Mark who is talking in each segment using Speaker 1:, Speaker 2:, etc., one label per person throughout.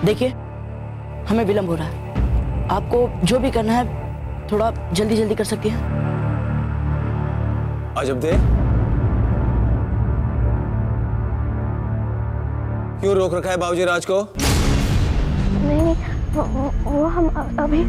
Speaker 1: देखिए, हमें विलंब हो रहा है। आपको जो भी करना है थोड़ा जल्दी जल्दी कर सकती हैं।
Speaker 2: अजबदे, क्यों रोक रखा है बाबूजी राज को?
Speaker 3: नहीं, वो हम अभी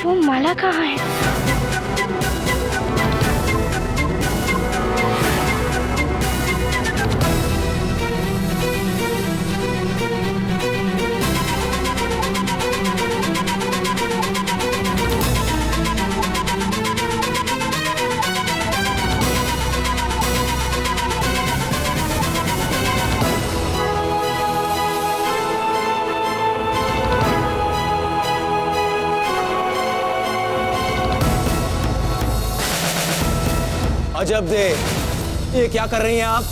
Speaker 3: वो माला कहाँ है?
Speaker 2: अजबदे, ये क्या कर रही हैं आप?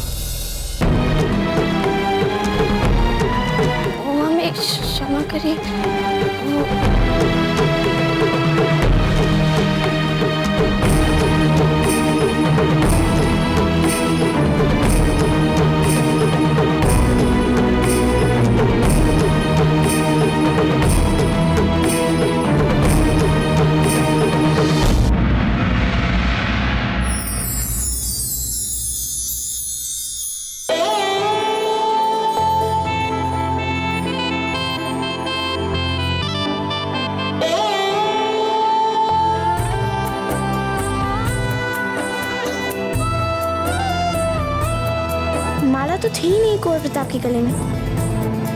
Speaker 3: वो हमें क्षमा करिए। माला तो थी ही नहीं कुंवर प्रताप के गले में,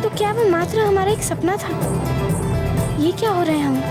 Speaker 3: तो क्या वो मात्र हमारा एक सपना था? ये क्या हो रहे हैं हम?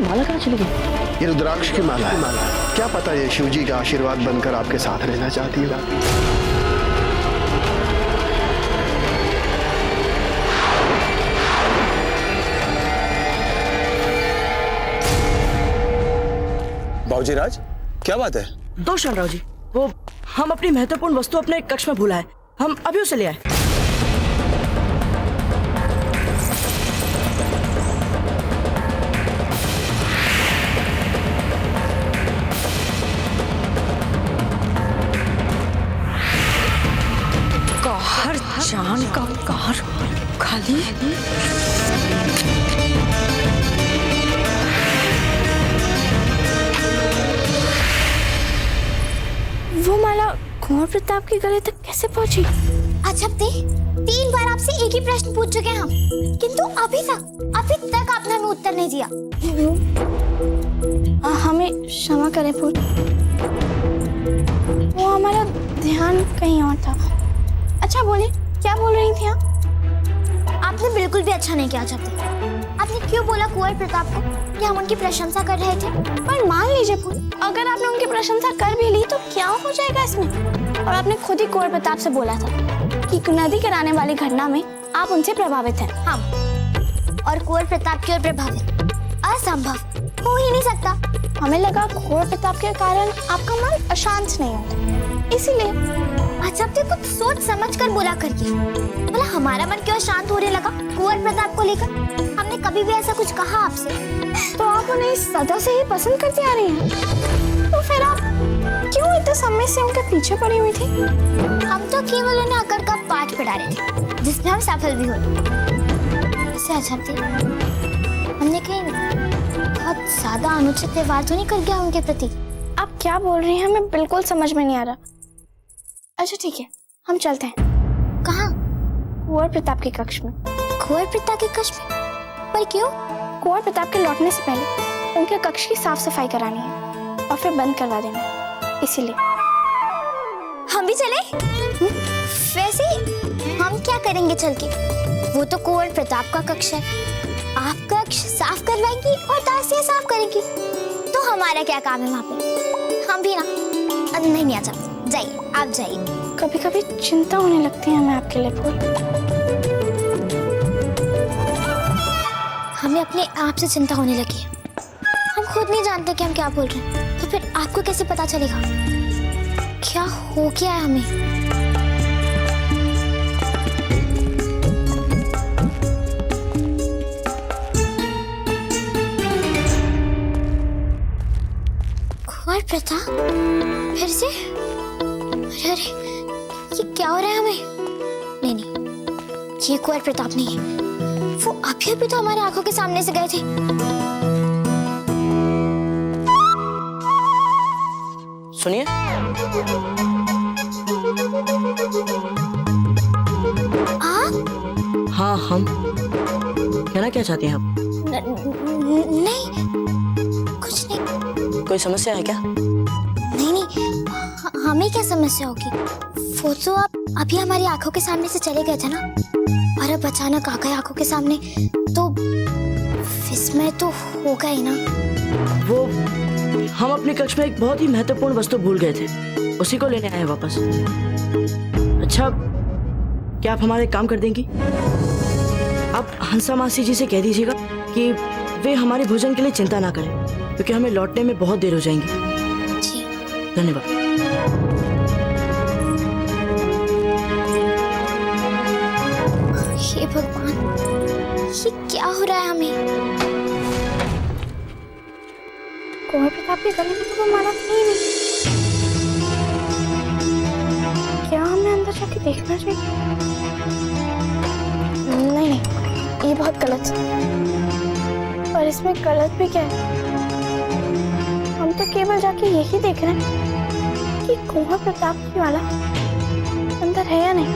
Speaker 1: माला कहाँ चली गई?
Speaker 4: ये रुद्राक्ष की माला है। क्या पता ये शिवजी का आशीर्वाद बनकर आपके साथ रहना चाहती है।
Speaker 2: बाबूजी राज, क्या बात है?
Speaker 1: दोष राव जी, वो हम अपनी महत्वपूर्ण वस्तु अपने कक्ष में भूला है। हम अभी उसे ले आए।
Speaker 5: जान का कार खाली।
Speaker 3: वो माला कुंवर प्रताप के गले तक कैसे पहुंची?
Speaker 6: अजबदे, 3 बार आपसे एक ही प्रश्न पूछ चुके हैं हम, किंतु अभी तक आपने हमें उत्तर नहीं दिया।
Speaker 3: हमें क्षमा करें फूल, वो हमारा ध्यान कहीं और था। अच्छा बोले, क्या बोल रही थी आप?
Speaker 6: आपने बिल्कुल भी अच्छा नहीं किया अजबदे। आपने क्यों बोला कुंवर प्रताप को कि हम उनकी प्रशंसा कर रहे थे?
Speaker 3: पर मान लीजिए फूल, अगर आपने उनकी प्रशंसा कर भी ली तो क्या हो जाएगा इसमें? और आपने खुद ही कुंवर प्रताप से बोला था कि कि नदी गिराने वाली घटना में आप उनसे प्रभावित हैं।
Speaker 6: हाँ, और कुंवर प्रताप की ओर प्रभावित असंभव हो ही नहीं सकता।
Speaker 3: हमें लगा कुंवर प्रताप के कारण आपका मन अशांत नहीं होता, इसीलिए।
Speaker 6: अच्छा, अब कुछ सोच समझ कर बोला करिए। बोला हमारा मन क्यों शांत होने लगा कुंवर प्रताप को लेकर? हमने कभी भी ऐसा कुछ कहा आपसे?
Speaker 3: तो आप उन्हें सदा से ही पसंद करती आ रही हैं, तो फिर आप क्यों इतने समय से उनके पीछे पड़ी हुई थी?
Speaker 6: हम तो केवल उन्हें अकड़ का पाठ पढ़ा रहे थे, जिसमें हम सफल भी हुए। इससे अच्छा थी हमने कहीं बहुत ज्यादा अनुचित व्यवहार तो नहीं कर गया उनके प्रति?
Speaker 3: आप क्या बोल रही हैं, हमें बिल्कुल समझ में नहीं आ रहा। अच्छा ठीक है, हम चलते हैं।
Speaker 6: कहाँ?
Speaker 3: कुंवर प्रताप के कक्ष में।
Speaker 6: कुंवर प्रताप के कक्ष में? पर क्यों?
Speaker 3: कुंवर प्रताप के लौटने से पहले उनके कक्ष की साफ सफाई करानी है और फिर बंद करवा देना है, इसीलिए।
Speaker 6: हम भी चले? वैसे हम क्या करेंगे चल के? वो तो कुंवर प्रताप का कक्ष है, आप कक्ष साफ करवाएंगी और दासियां साफ करेंगी, तो हमारा क्या काम है वहाँ पे? हम भी ना नहीं आ सकते। जाइए, आप जाइए।
Speaker 3: कभी कभी चिंता होने लगती है हमें आपके लिए फूल।
Speaker 6: हमें अपने आप से चिंता होने लगी है। हम खुद नहीं जानते कि हम क्या बोल रहे हैं, तो फिर आपको कैसे पता चलेगा क्या हो गया है हमें? कुंवर प्रताप फिर से? अरे अरे, ये क्या हो रहा है हमें? नहीं नहीं, ये कुंवर प्रताप नहीं है। वो अभी अभी तो हमारे आंखों के सामने से गए थे।
Speaker 1: सुनिए,
Speaker 6: आप?
Speaker 1: हाँ हम। कहना क्या चाहती हैं आप?
Speaker 6: नहीं, कुछ नहीं।
Speaker 1: कोई समस्या है क्या?
Speaker 6: नहीं नहीं, हमें क्या समस्या होगी? वो तो आप अभी हमारी आंखों के सामने से चले गए थे ना, और अब अचानक आ गए आंखों के सामने, तो विस्मय तो होगा ही ना।
Speaker 1: वो हम अपने कक्ष में एक बहुत ही महत्वपूर्ण वस्तु भूल गए थे, उसी को लेने आए हैं वापस। अच्छा, क्या आप हमारे काम कर देंगी? आप हंसा मासी जी से कह दीजिएगा कि वे हमारे भोजन के लिए चिंता ना करें, क्योंकि हमें लौटने में बहुत देर हो जाएंगी।
Speaker 6: जी
Speaker 1: धन्यवाद।
Speaker 6: हे भगवान, ये क्या हो रहा है हमें?
Speaker 3: कुंवर प्रताप के गले में तो वो माला थी ही नहीं। क्या हमें अंदर जाके देखना चाहिए? नहीं नहीं, ये बहुत गलत है। और इसमें गलत भी क्या है? हम तो केवल जाके यही देख रहे हैं कि कुंवर प्रताप की माला अंदर है या नहीं।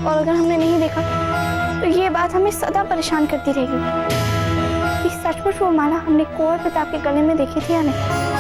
Speaker 3: और अगर हमने नहीं देखा तो ये बात हमें सदा परेशान करती रहेगी कि सचमुच वो माला हमने कुंवर प्रताप के गले में देखी थी या नहीं।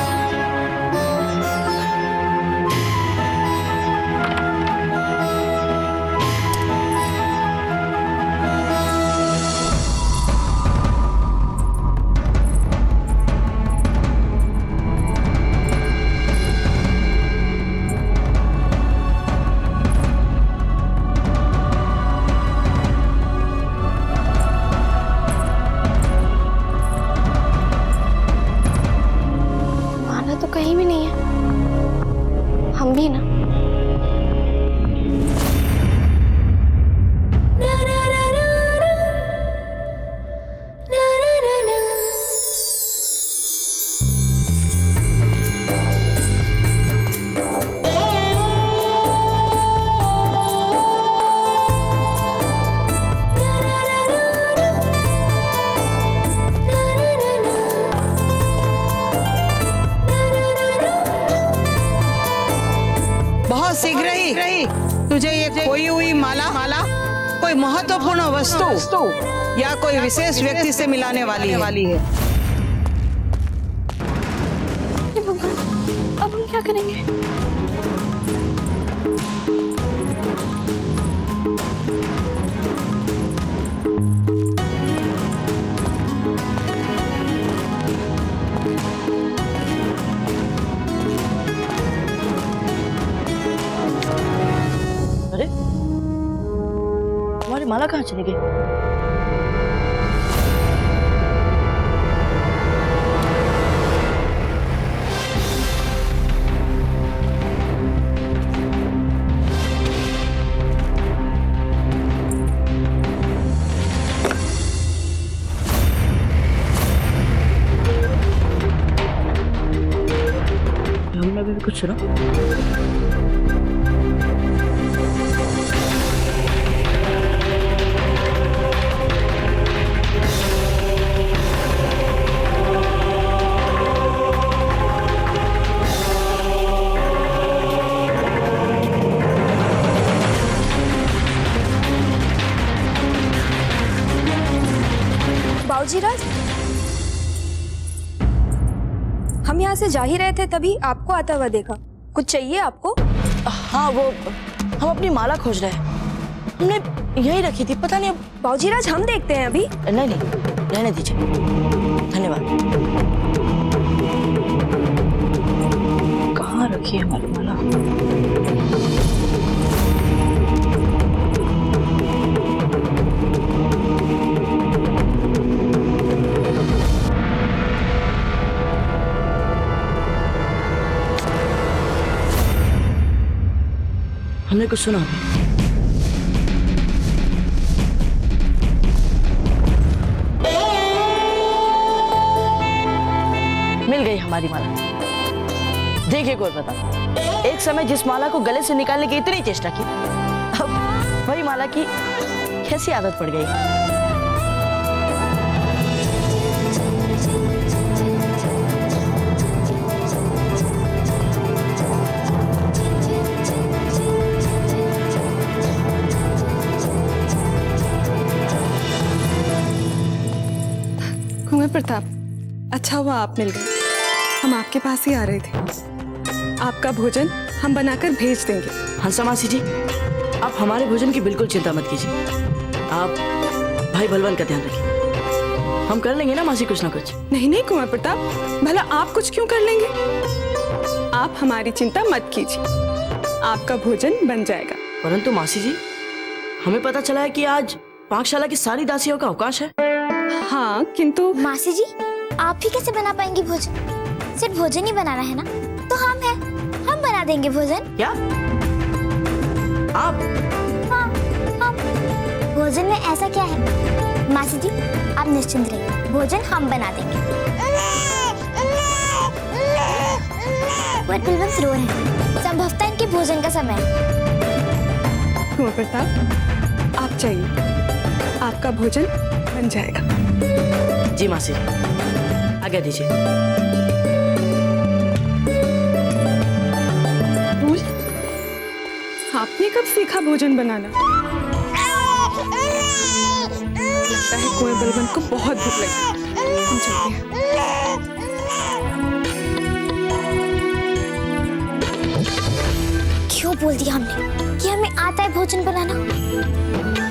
Speaker 3: कहीं भी नहीं है, हम भी ना।
Speaker 7: शीघ्र ही तुझे ये खोई हुई माला कोई महत्वपूर्ण वस्तु या कोई विशेष व्यक्ति से मिलाने वाली है।
Speaker 3: अब हम क्या करेंगे?
Speaker 1: अरे हमारी माला कहाँ चली गई? हमने अभी भी कुछ सुना?
Speaker 5: बाबूजी राज, हम यहाँ से जा ही रहे थे तभी आपको आता हुआ देखा। कुछ चाहिए आपको?
Speaker 1: हाँ, वो हम अपनी माला खोज रहे हैं। हमने यही रखी थी, पता नहीं अब।
Speaker 5: बाबूजी राज, हम देखते हैं अभी।
Speaker 1: नहीं नहीं, रहने दीजिए, धन्यवाद। कहाँ रखी है हमारी माला? हमने कुछ सुना? मिल गई हमारी माला। देखिए गौर प्रताप, एक समय जिस माला को गले से निकालने की इतनी चेष्टा की, अब वही माला की कैसी आदत पड़ गई।
Speaker 8: कुंवर प्रताप, अच्छा हुआ आप मिल गए। हम आपके पास ही आ रहे थे। आपका भोजन हम बनाकर भेज देंगे।
Speaker 1: हंसा मासी जी, आप हमारे भोजन की बिल्कुल चिंता मत कीजिए। आप भाई बलवान का ध्यान रखिए। हम कर लेंगे ना मासी कुछ ना कुछ।
Speaker 8: नहीं नहीं कुंवर प्रताप, भला आप कुछ क्यों कर लेंगे? आप हमारी चिंता मत कीजिए, आपका भोजन बन जाएगा।
Speaker 1: परंतु मासी जी, हमें पता चला है कि आज पाकशाला की सारी दासियों का अवकाश है।
Speaker 8: हाँ, किंतु
Speaker 6: मासी जी, आप ही कैसे बना पाएंगी भोजन? सिर्फ भोजन ही बनाना है ना? तो हम हैं, हम बना देंगे भोजन।
Speaker 1: क्या आप?
Speaker 6: हाँ, हम। भोजन में ऐसा क्या है? मासी जी, आप निश्चिंत रहिए, भोजन हम बना देंगे। बलवंत रो रहे हैं, संभवतः इनके भोजन का समय है।
Speaker 8: कुंवर प्रताप, आप जाइए, आपका भोजन बन जाएगा।
Speaker 1: जी मासी, आज्ञा दीजिए।
Speaker 8: आपने कब सीखा भोजन बनाना? लगता है कुंवर बलवंत को बहुत भूख लगी। हम चलते हैं।
Speaker 6: क्यों बोल दिया हमने कि हमें आता है भोजन बनाना?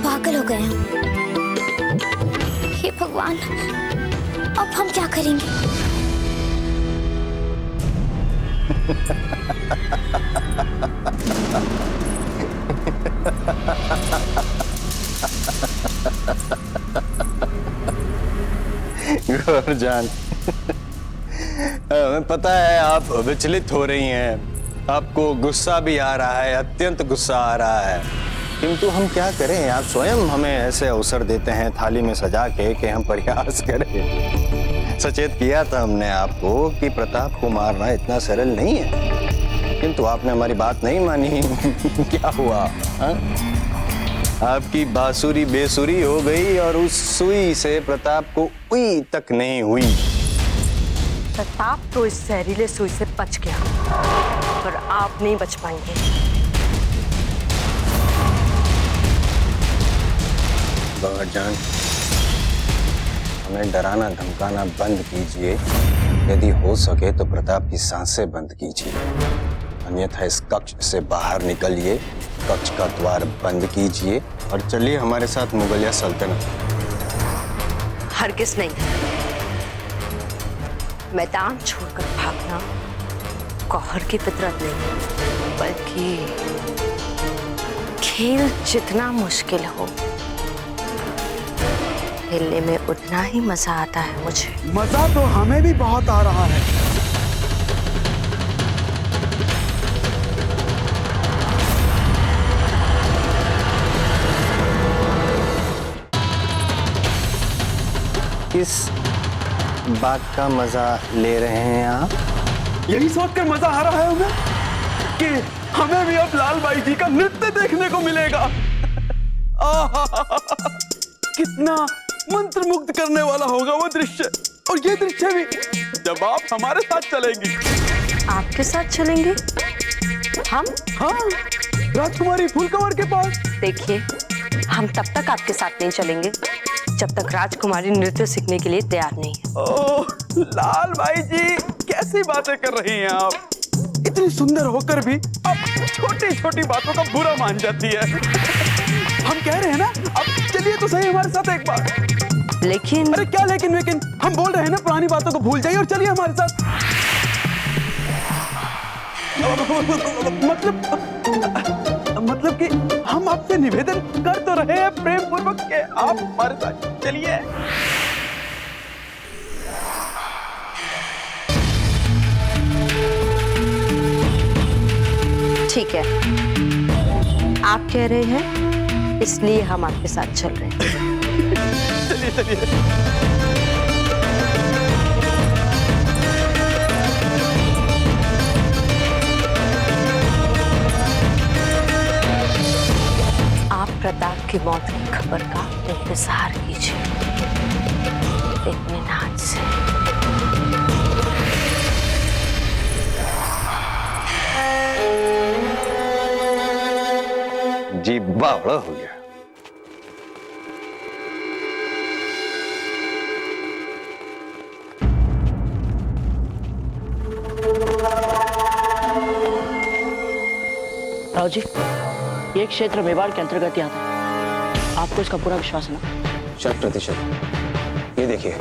Speaker 6: पागल हो गए हम। हे भगवान, अब हम क्या करेंगे?
Speaker 2: गौरजान, हमें पता है आप विचलित हो रही हैं, आपको गुस्सा भी आ रहा है, अत्यंत गुस्सा आ रहा है, किंतु हम क्या करें? आप स्वयं हमें ऐसे अवसर देते हैं थाली में सजा के कि हम प्रयास करें। सचेत किया था हमने आपको कि प्रताप को मारना इतना सरल नहीं है, किंतु आपने हमारी बात नहीं मानी। क्या हुआ? हा? आपकी बांसुरी बेसुरी हो गई और उस सुई से प्रताप को उई तक नहीं हुई।
Speaker 5: प्रताप तो इस जहरीले सुई से बच गया, पर आप नहीं बच पाएंगे।
Speaker 2: गौरजान, हमें डराना धमकाना बंद कीजिए। यदि हो सके तो प्रताप की सांसें बंद कीजिए, अन्यथा इस कक्ष से बाहर निकलिए, कक्ष का द्वार बंद कीजिए और चलिए हमारे साथ मुगलिया सल्तनत।
Speaker 5: हरगिज नहीं, मैदान छोड़कर भागना गौहर की फितरत नहीं, बल्कि खेल जितना मुश्किल हो खेलने में उतना ही मजा आता है मुझे।
Speaker 9: मजा तो हमें भी बहुत आ रहा है।
Speaker 2: किस बात का मजा ले रहे हैं आप?
Speaker 9: यही सोचकर मजा आ रहा है हमें कि हमें भी अब लाल बाई जी का नृत्य देखने को मिलेगा। आहा, कितना मंत्रमुग्ध करने वाला होगा वो दृश्य, और ये दृश्य भी जब आप हमारे साथ चलेंगी।
Speaker 5: आपके साथ चलेंगे हम?
Speaker 9: हाँ, राजकुमारी फूलकवर के पास।
Speaker 5: देखिए, हम तब तक आपके साथ नहीं चलेंगे जब तक राजकुमारी नृत्य सीखने के लिए तैयार नहीं है।
Speaker 9: ओह, लाल बाई जी कैसी बातें कर रही हैं आप? इतनी सुंदर होकर भी आप छोटी छोटी बातों का बुरा मान जाती है। हम कह रहे हैं ना, अब चलिए तो सही हमारे साथ एक बार।
Speaker 5: लेकिन
Speaker 9: अरे क्या लेकिन वेकिन, हम बोल रहे हैं ना पुरानी बातों को भूल जाइए और चलिए हमारे साथ। मतलब कि हम आपसे निवेदन कर तो रहे हैं प्रेम पूर्वक कि आप हमारे साथ चलिए।
Speaker 5: ठीक है, आप कह रहे हैं इसलिए हम आपके साथ चल रहे हैं।
Speaker 9: चलिए चलिए।
Speaker 5: आप प्रताप की मौत की खबर का इंतजार कीजिए इत्मीनान से।
Speaker 2: जी बावड़ा हो गया।
Speaker 1: राव जी, ये क्षेत्र मेवाड़ के अंतर्गत ही आता है। आपको इसका पूरा विश्वास है ना?
Speaker 2: 100%। ये देखिए,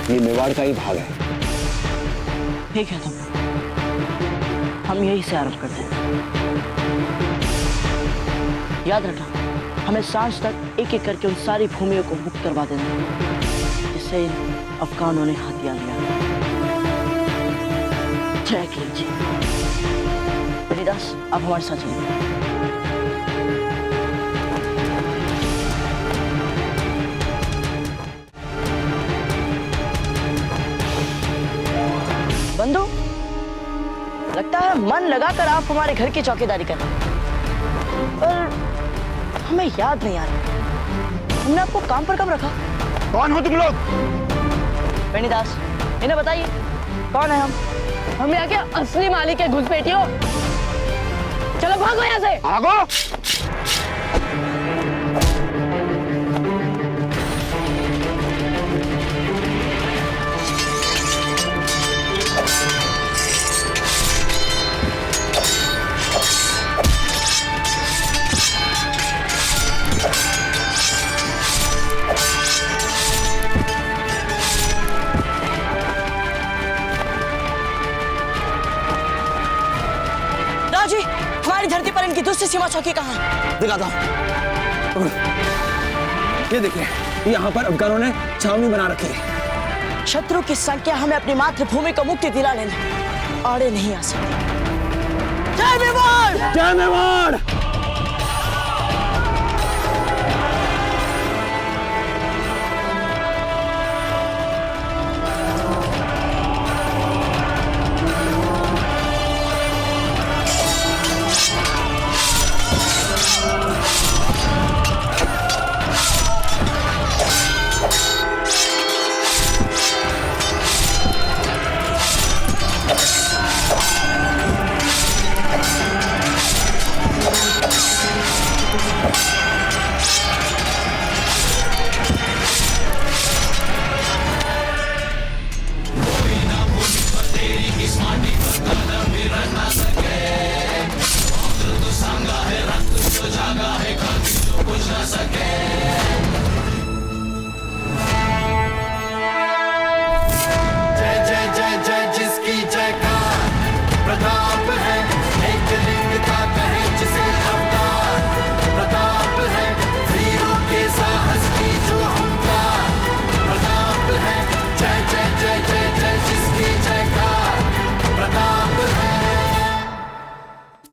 Speaker 2: ये मेवाड़ का ही भाग है।
Speaker 1: ठीक है, तो हम यही से आरंभ करते हैं। याद रखना, हमें सांझ तक एक एक करके उन सारी भूमियों को मुक्त करवा देना जिससे इन अफगानों ने हथियार लिया। जय किंग जी। हरिदास, आप हमारे साथ चलिए। बंधु, लगता है मन लगाकर आप हमारे घर की चौकीदारी कर रहे हैं, पर हमें याद नहीं आ रहा हमने आपको काम पर कब रखा?
Speaker 9: कौन हो तुम लोग?
Speaker 1: वेणीदास, इन्हें बताइए कौन है हम? हम यहाँ के असली मालिक है घुसपैठियों। चलो भागो यहाँ से।
Speaker 9: भागो।
Speaker 1: जी, हमारी धरती पर इनकी दूसरी सीमा चौकी कहाँ है?
Speaker 10: दिखाता हूं। ये देखिए, यहाँ पर अफगानों ने छावनी बना रखी है।
Speaker 1: शत्रु की संख्या हमें अपनी मातृभूमि को मुक्ति दिला लेने आड़े नहीं आ सकती। जय मेवाड़!
Speaker 10: जय मेवाड़!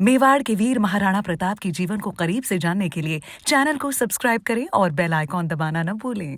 Speaker 11: मेवाड़ के वीर महाराणा प्रताप के जीवन को करीब से जानने के लिए चैनल को सब्सक्राइब करें और बेल आइकॉन दबाना न भूलें।